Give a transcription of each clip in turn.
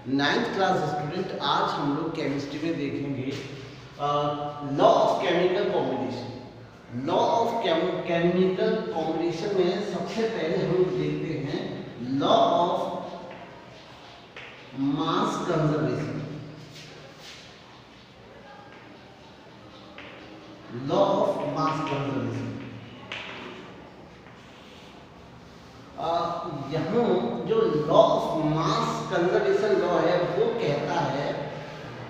Ninth class student, आज हम लोग केमिस्ट्री में देखेंगे law of chemical combination. Law of chemical combination में सबसे पहले हम लोग देखते हैं law of mass conservation. Law of mass conservation, यहाँ जो law of mass conservation law है वो कहता है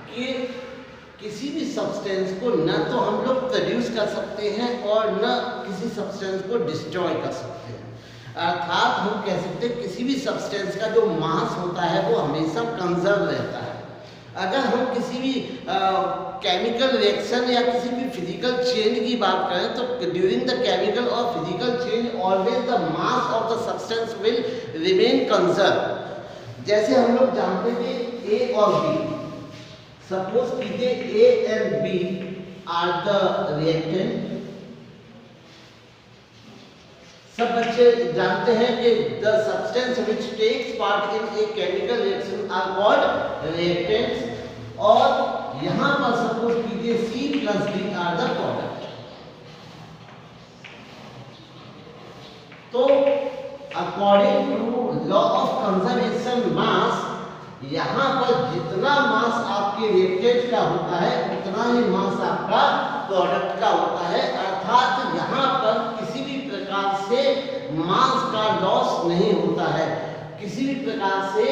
कि किसी भी सब्सटेंस को न तो हम लोग प्रोड्यूस कर सकते हैं और न किसी सब्सटेंस को डिस्ट्रॉय कर सकते हैं। अर्थात हम कह सकते हैं किसी भी सब्सटेंस का जो मास होता है वो हमेशा कंजर्व रहता है। अगर हम किसी भी केमिकल रिएक्शन या किसी भी फिजिकल चेंज की बात करें तो ड्यूरिंग द केमिकल और physical change always the mass of the substance will remain conserve. जैसे हम लोग जानते हैं कि ए और बी, सपोज कीजिए A and B are the reactant. सब बच्चे जानते हैं कि the substance which takes part in a chemical reaction are called reactants. और यहां पर सपोज कीजिए C plus D are the product. तो according to law of conservation mass, यहाँ पर जितना मास आपके रिएक्टेंट का होता है उतना ही मास आपका प्रोडक्ट का होता है। अर्थात यहाँ पर किसी भी प्रकार से मास का लॉस नहीं होता है, किसी भी प्रकार से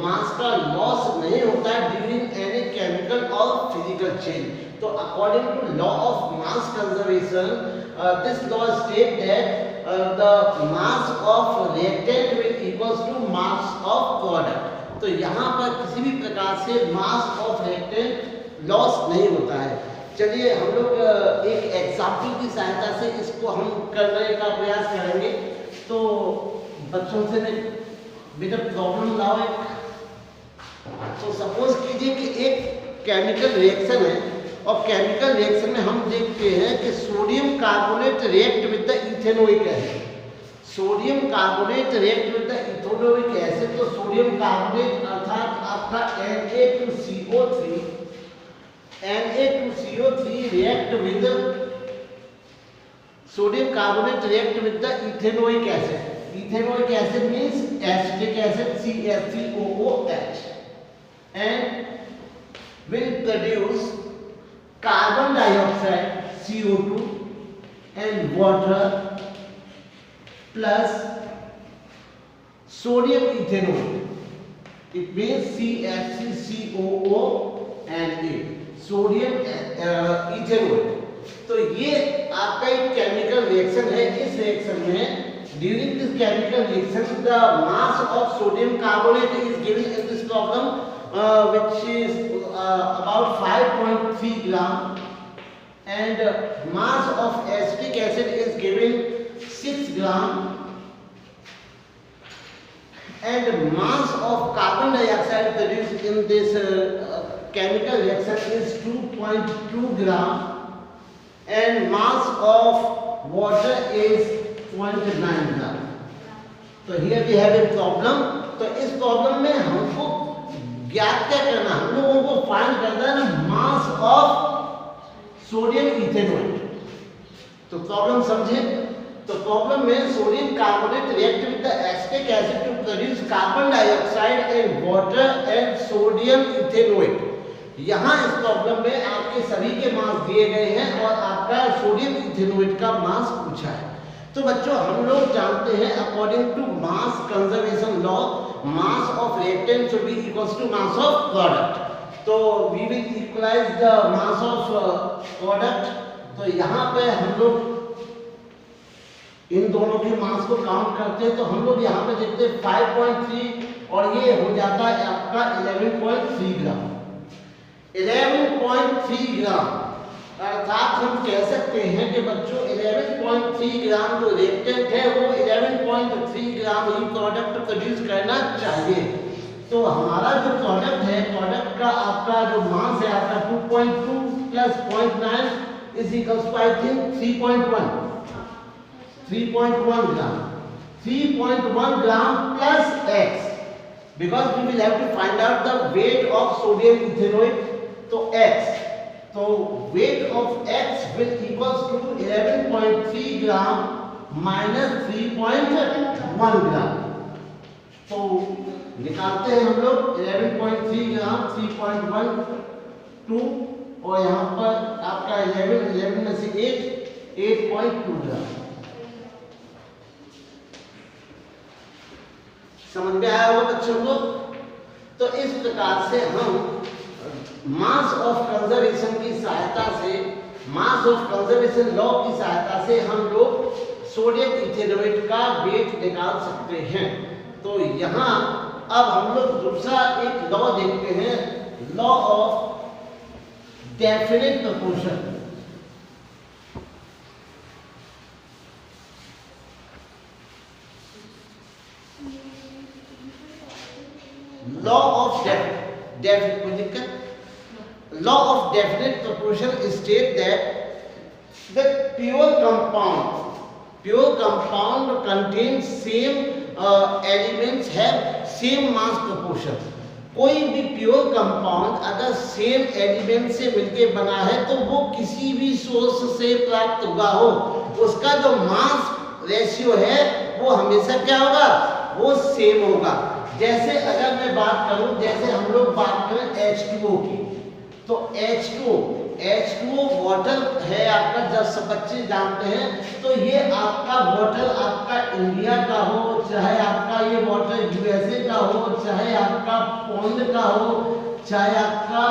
मास का लॉस नहीं होता है ड्यूरिंग एनी केमिकल और फिजिकल चेंज। तो according to law of mass conservation, this law state that the mass of reactant will equals to mass of product. तो यहाँ पर किसी भी प्रकार से मास ऑफ रिएक्टेंट लॉस नहीं होता है। चलिए हम लोग एक एग्जाम्पल की सहायता से इसको हम करने का प्रयास करेंगे। तो बच्चों से बेटा प्रॉब्लम लाओ एक। तो सपोज कीजिए कि एक केमिकल रिएक्शन है और केमिकल रिएक्शन में हम देखते हैं कि sodium carbonate react with the ethanoic acid. Sodium carbonate react with the ethanoic acid. तो सोडियम कार्बोनेट अर्थात आपका Na2CO3 react with sodium carbonate react with the ethanoic acid. Ethanoic acid means acetic acid CaCOOH and will produce carbon dioxide CO2 and water plus sodium ethanol. It means CaCCOO and A, sodium ethanol. तो ये आपका एक chemical reaction है। इस reaction में during this chemical reaction the mass of sodium carbonate is given in this problem which is about 5.3 gram and mass of acetic acid is given 6 gram and mass of carbon dioxide produced in this chemical reaction is 2.2 gram and mass of water is 0.9 gram. तो here we have a problem. तो इस problem में हमको ज्ञात क्या करना, हम लोगों को फाइंड करना है ना मास ऑफ सोडियम इथेनॉल। तो प्रॉब्लम समझे। तो प्रॉब्लम में sodium carbonate react with the acetic acid to produce carbon dioxide and water and sodium ethanoate. यहाँ इस प्रॉब्लम में आपके सभी के मास दिए गए हैं और आपका सोडियम इथेनोएट का मास पूछा है। तो बच्चों हम लोग जानते हैं according to mass conservation law, mass of reactant should be equals to mass of product. तो we will equalize the mass of product. तो यहाँ पे हम लोग इन दोनों के मास को काउंट करते हैं। तो हम लोग यहाँ पे देखते हैं 5.3 और ये हो जाता है आपका 11.3 ग्राम। 11.3 ग्राम अर्थात हम कह सकते हैं कि बच्चों 11.3 ग्राम जो रिएक्टेंट है वो 11.3 ग्राम ही प्रोडक्ट प्रोड्यूस करना चाहिए। तो हमारा जो प्रोडक्ट है, प्रोडक्ट का आपका जो मास है आपका 2.2 plus 0.9 is equals to I think 3.1 gram. 3.1 gram plus x because we will have to find out the weight of sodium ethanoate. तो x, तो weight of x will equals to 11.3 gram minus 3.1 ग्राम। तो निकालते हैं हम लोग 11.3 ग्राम 3.12 और यहाँ पर आपका 11 में से 8.2 ग्राम। समझ में आया होगा बच्चों को? तो इस प्रकार से हम मास ऑफ कंजर्वेशन की सहायता से, मास ऑफ कंजर्वेशन लॉ की सहायता से हम लोग सोडियम इथेनोएट का वेट निकाल सकते हैं। तो यहाँ अब हम लोग दूसरा एक लॉ देखते हैं, law of definite proportion. Law of law of definite proportion state that the pure compound contains same elements have same mass proportion। कोई भी प्योर कंपाउंड अगर सेम एलिमेंट से मिलके बना है तो वो किसी भी सोर्स से प्राप्त हुआ हो, उसका जो मास रेशियो है वो हमेशा क्या होगा, वो सेम होगा। जैसे अगर मैं बात करूं, जैसे हम लोग बात करें H2O की, तो H2O वाटर है आपका, जब सब बच्चे जानते हैं। तो ये आपका वाटर आपका इंडिया का हो, चाहे आपका ये वाटर यूएसए का हो, चाहे आपका पॉन्ड का हो, चाहे आपका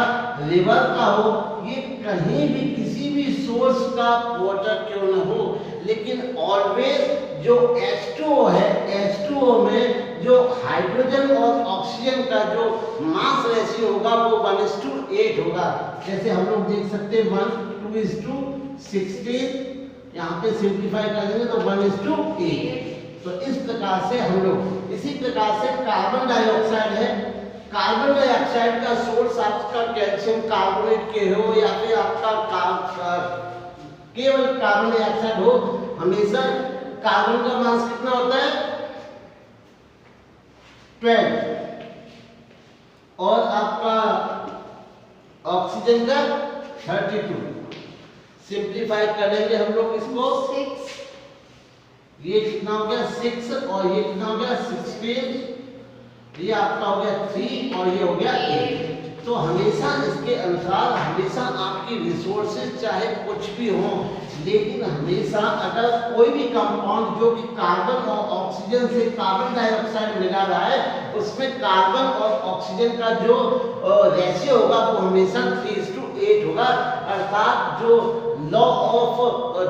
रिवर का हो, ये कहीं भी किसी भी सोर्स का वाटर क्यों न हो, लेकिन ऑलवेज जो H2O है, H2O में जो हाइड्रोजन और ऑक्सीजन का जो मास रेशियो होगा वो 1:8 होगा। जैसे हम लोग देख सकते हैं 1:2:16, यहाँ पे सिंप्लीफाई कर देंगे तो 1:8। तो इस प्रकार से हम लोग, इसी प्रकार से कार्बन डाइऑक्साइड है, कार्बन डाइऑक्साइड का सोर्स आपका कैल्शियम कार्बोनेट के हो या फिर आपका केवल कार्बन डाइऑक्साइड हो, हमेशा कार्बन का मास कितना होता है 12 और आपका ऑक्सीजन का 32। सिंप्लीफाई करेंगे हम लोग इसको 6, ये कितना हो गया 6 और ये कितना हो गया 16, ये आपका हो गया 3 और ये हो गया 8। तो हमेशा इसके अनुसार हमेशा आपकी रिसोर्सेज चाहे कुछ भी हो, लेकिन हमेशा अगर कोई भी कंपाउंड जो कि कार्बन और ऑक्सीजन से कार्बन डाइऑक्साइड मिला रहा है, उसमें कार्बन और ऑक्सीजन का जो रेशियो होगा वो हमेशा 3:8 होगा। अर्थात जो law of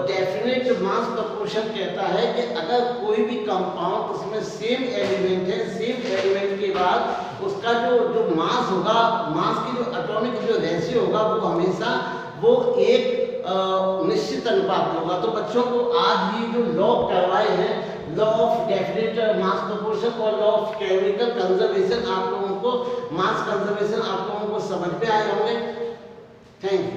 definite mass proportion कहता है कि अगर कोई भी कंपाउंड उसमें सेम एलिमेंट है, सेम एलिमेंट के बाद उसका जो मास होगा, मास की जो एटॉमिक जो रेशियो होगा वो हमेशा वो एक निश्चित अनुपात में होगा। तो बच्चों को आज ये जो लॉ करवाए हैं, law of definite mass proportion और लॉ ऑफ केमिकल कंजर्वेशन, आप लोगों को मास कंजर्वेशन आप लोगों को समझ में आए होंगे। Thank you.